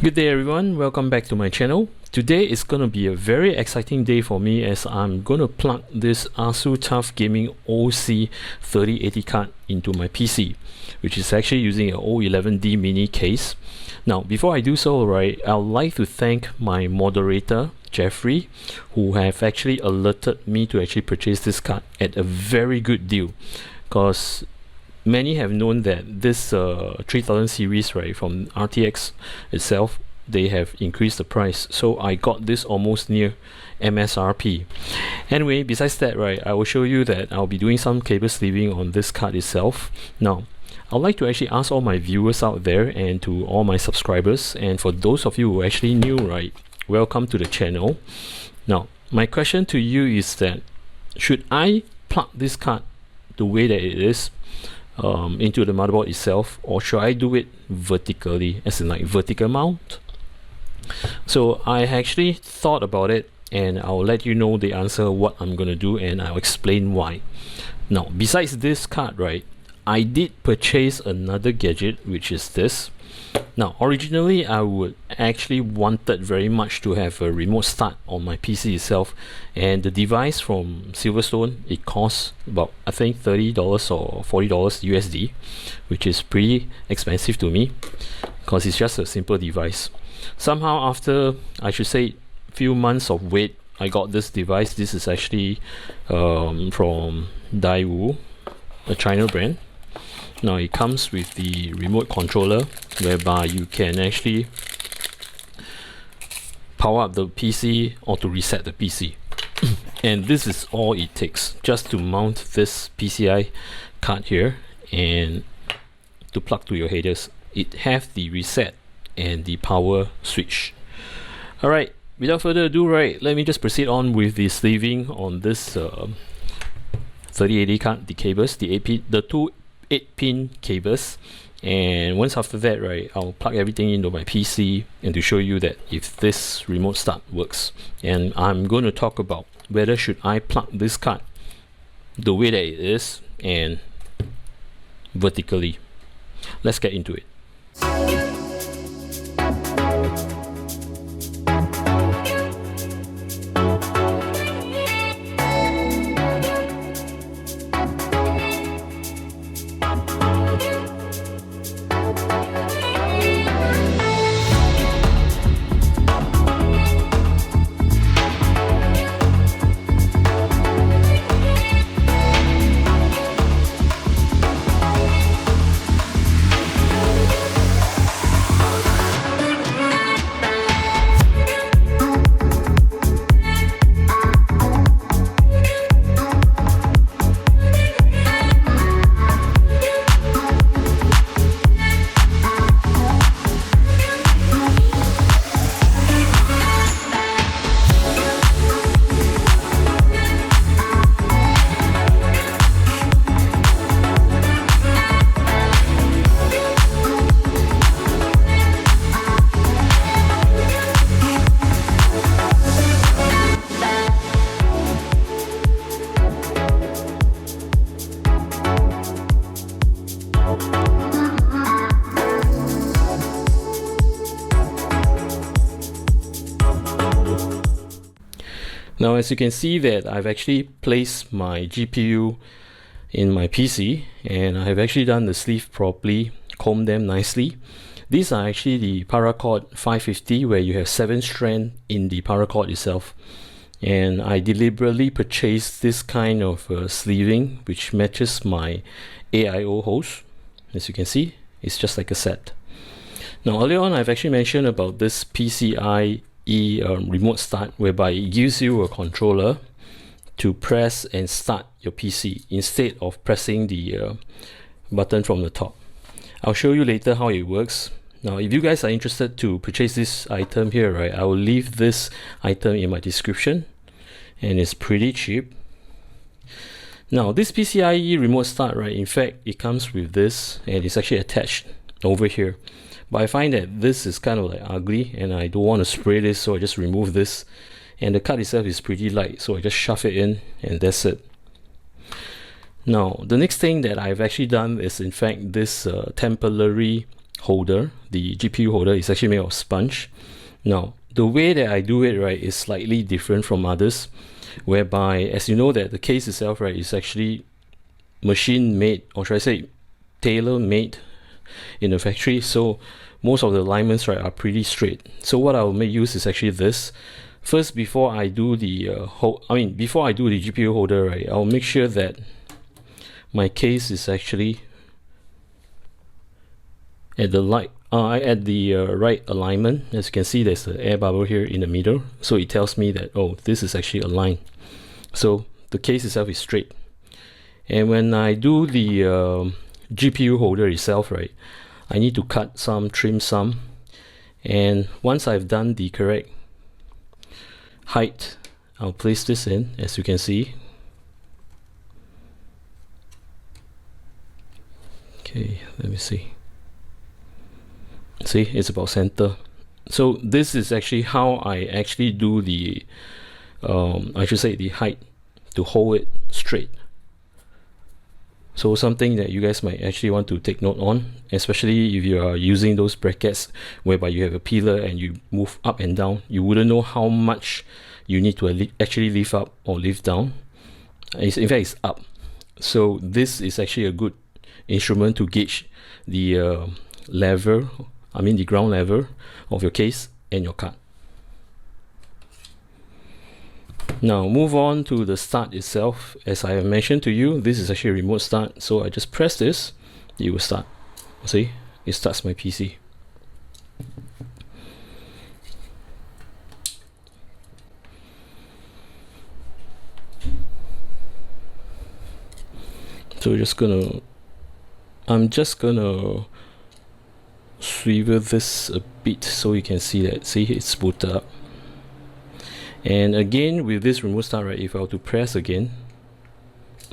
Good day everyone, welcome back to my channel. Today is going to be a very exciting day for me as I'm going to plug this Asustek Gaming OC 3080 card into my PC, which is actually using an O11D mini case. Now before I do so, right, I'd like to thank my moderator Jeffrey, who have actually alerted me to actually purchase this card at a very good deal, because many have known that this 3000 series, right, from RTX itself, they have increased the price, so I got this almost near MSRP. Anyway, besides that, right, I will show you that I'll be doing some cable sleeving on this card itself. Now I'd like to actually ask all my viewers out there and to all my subscribers, and for those of you who are actually new, right, welcome to the channel. Now my question to you is that should I plug this card the way that it is into the motherboard itself, or should I do it vertically, as in like vertical mount? So I actually thought about it, and I'll let you know the answer what I'm gonna do, and I'll explain why. Now besides this card, right, I did purchase another gadget, which is this. Now originally I would actually wanted very much to have a remote start on my PC itself, and the device from Silverstone, it costs about I think $30 or $40 USD, which is pretty expensive to me because it's just a simple device. Somehow after, I should say, few months of wait, I got this device. This is actually from Daewoo, a China brand. Now it comes with the remote controller, whereby you can actually power up the PC or to reset the PC. And this is all it takes just to mount this PCI card here and to plug to your headers. It has the reset and the power switch. Alright, without further ado, right, let me just proceed on with the sleeving on this 3080 card, the cables, the two 8-pin cables. And once after that, right, I'll plug everything into my PC and to show you that if this remote start works. And I'm going to talk about whether should I plug this card the way that it is and vertically. Let's get into it. Now as you can see that I've actually placed my GPU in my PC, and I have actually done the sleeve properly, combed them nicely. These are actually the paracord 550, where you have 7 strands in the paracord itself. And I deliberately purchased this kind of sleeving which matches my AIO host. As you can see, it's just like a set. Now earlier on I've actually mentioned about this PCIe remote start, whereby it gives you a controller to press and start your PC instead of pressing the button from the top. I'll show you later how it works. Now if you guys are interested to purchase this item here, right, I will leave this item in my description, and it's pretty cheap. Now this PCIe remote start, right, in fact it comes with this, and it's actually attached over here. But I find that this is kind of like ugly, and I don't want to spray this, so I just remove this. And the card itself is pretty light, so I just shove it in, and that's it. Now the next thing that I've actually done is in fact this temporary holder, the GPU holder, is actually made of sponge. Now, the way that I do it, right, is slightly different from others, whereby, as you know, that the case itself, right, is actually machine made, or should I say tailor made in the factory. So most of the alignments, right, are pretty straight. So what I will make use is actually this. First, before I do the before I do the GPU holder, right, I'll make sure that my case is actually at the right alignment. As you can see, there's an air bubble here in the middle, so it tells me that, oh, this is actually aligned. So the case itself is straight. And when I do the GPU holder itself, right, I need to cut some, trim some, and once I've done the correct height, I'll place this in, as you can see. Okay, let me see. See, it's about center. So this is actually how I actually do the I should say the height to hold it straight. So something that you guys might actually want to take note on, especially if you are using those brackets whereby you have a pillar and you move up and down, you wouldn't know how much you need to actually lift up or lift down. In fact, it's up. So this is actually a good instrument to gauge the the ground level of your case and your card. Now move on to the start itself. As I have mentioned to you, this is actually a remote start, so I just press this, it will start. See, it starts my PC. So I'm just gonna swivel this a bit so you can see that. See, it's booted up. And again, with this remote start, right, if I were to press again,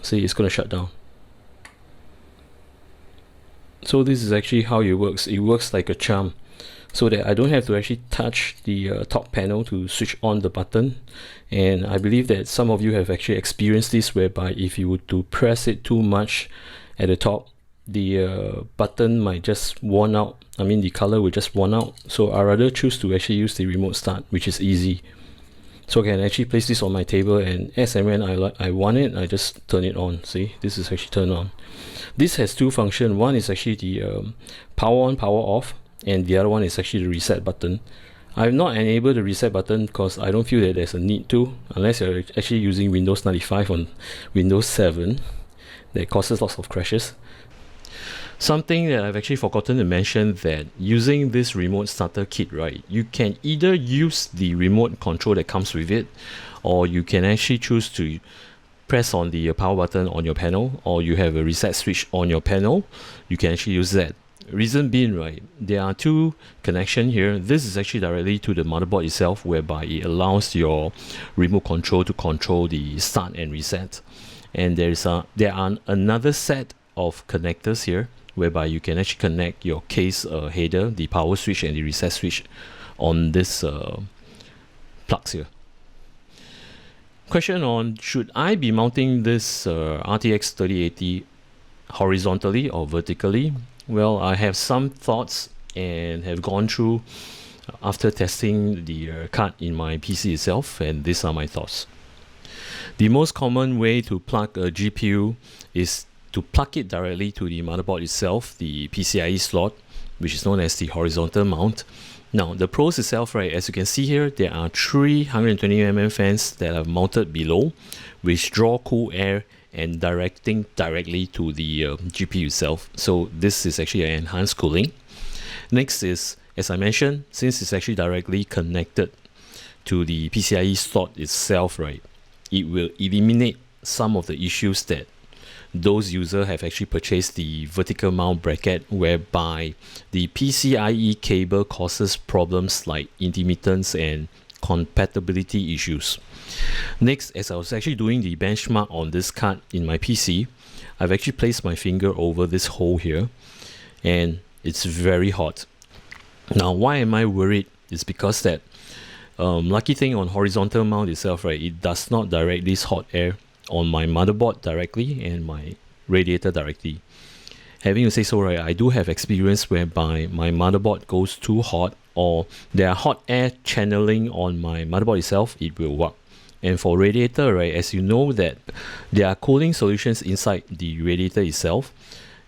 see, it's gonna shut down. So this is actually how it works. It works like a charm, so that I don't have to actually touch the top panel to switch on the button. And I believe that some of you have actually experienced this, whereby if you were to press it too much at the top, the button might just worn out. The color will just worn out. So I rather choose to actually use the remote start, which is easy. So I can actually place this on my table, and as and when I want it, I just turn it on. See, this is actually turned on. This has two functions. One is actually the power on, power off, and the other one is actually the reset button. I've not enabled the reset button because I don't feel that there's a need to, unless you're actually using Windows 95 on Windows 7. That causes lots of crashes. Something that I've actually forgotten to mention, that using this remote starter kit, right, you can either use the remote control that comes with it, or you can actually choose to press on the power button on your panel, or you have a reset switch on your panel. You can actually use that. Reason being, right, there are two connections here. This is actually directly to the motherboard itself, whereby it allows your remote control to control the start and reset. And there are another set of connectors here, whereby you can actually connect your case header, the power switch and the reset switch on this plugs here. Question on, should I be mounting this RTX 3080 horizontally or vertically? Well, I have some thoughts and have gone through after testing the card in my PC itself, and these are my thoughts. The most common way to plug a GPU is to plug it directly to the motherboard itself, the PCIe slot, which is known as the horizontal mount. Now, the pros itself, right, as you can see here, there are 320mm fans that are mounted below, which draw cool air and directing directly to the GPU itself. So this is actually an enhanced cooling. Next is, as I mentioned, since it's actually directly connected to the PCIe slot itself, right, it will eliminate some of the issues that those users have actually purchased the vertical mount bracket, whereby the PCIe cable causes problems like intermittence and compatibility issues. Next, as I was actually doing the benchmark on this card in my PC, I've actually placed my finger over this hole here, and it's very hot. Now, why am I worried? It's because that lucky thing on horizontal mount itself, right, it does not direct this hot air on my motherboard directly and my radiator directly. Having to say so, right, I do have experience whereby my motherboard goes too hot, or there are hot air channeling on my motherboard itself, it will work. And for radiator, right, as you know that there are cooling solutions inside the radiator itself,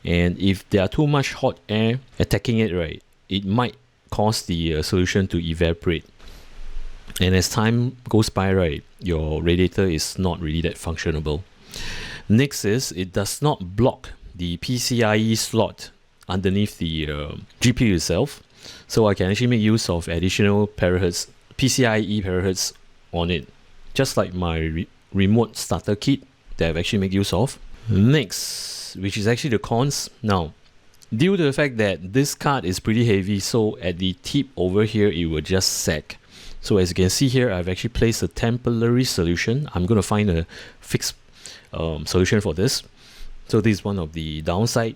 and if there are too much hot air attacking it, right, it might cause the solution to evaporate. And as time goes by, right, your radiator is not really that functionable. Next is, it does not block the PCIe slot underneath the GPU itself, so I can actually make use of additional parahertz, PCIe parahertz on it, just like my remote starter kit that I've actually made use of. Next, which is actually the cons. Now, due to the fact that this card is pretty heavy, so at the tip over here it will just sag. So as you can see here, I've actually placed a temporary solution. I'm going to find a fixed solution for this. So this is one of the downside.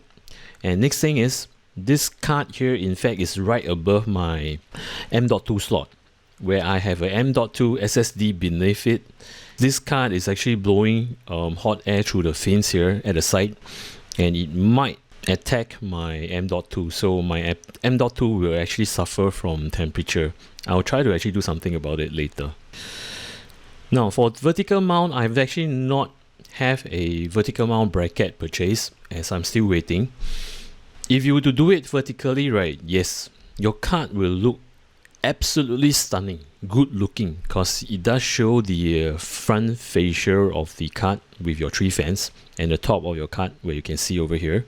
And next thing is, this card here in fact is right above my M.2 slot, where I have a M.2 SSD beneath it. This card is actually blowing hot air through the fins here at the side, and it might attack my M.2, so my M.2 will actually suffer from temperature. I'll try to actually do something about it later. Now for vertical mount, I've actually not have a vertical mount bracket purchased, as I'm still waiting. If you were to do it vertically, right, yes, your card will look absolutely stunning, good looking, because it does show the front fascia of the card with your 3 fans and the top of your card where you can see over here.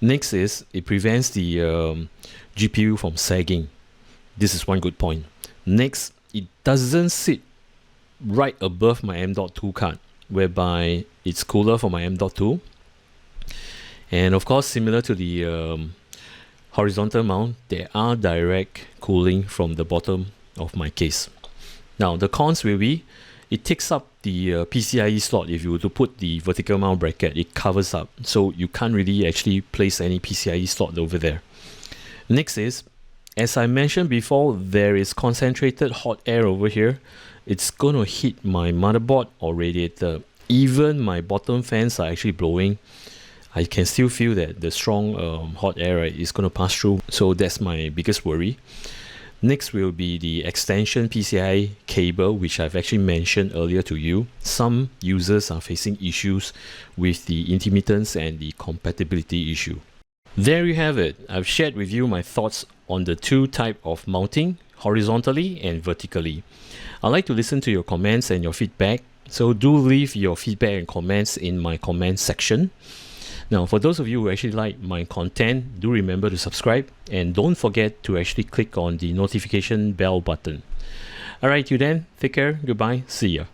Next is, it prevents the GPU from sagging. This is one good point. Next, it doesn't sit right above my M.2 card, whereby it's cooler for my M.2. And of course, similar to the horizontal mount, there are direct cooling from the bottom of my case. Now the cons will be, it takes up the PCIe slot. If you were to put the vertical mount bracket, it covers up, so you can't really actually place any PCIe slot over there. Next is, as I mentioned before, there is concentrated hot air over here. It's gonna hit my motherboard or radiator. Even my bottom fans are actually blowing. I can still feel that the strong hot air, right, is gonna pass through. So that's my biggest worry. Next will be the extension PCI cable, which I've actually mentioned earlier to you. Some users are facing issues with the intermittence and the compatibility issue. There you have it. I've shared with you my thoughts on the 2 types of mounting, horizontally and vertically. I'd like to listen to your comments and your feedback, so do leave your feedback and comments in my comment section. Now, for those of you who actually like my content, do remember to subscribe, and don't forget to actually click on the notification bell button. Alright, till then, take care, goodbye, see ya.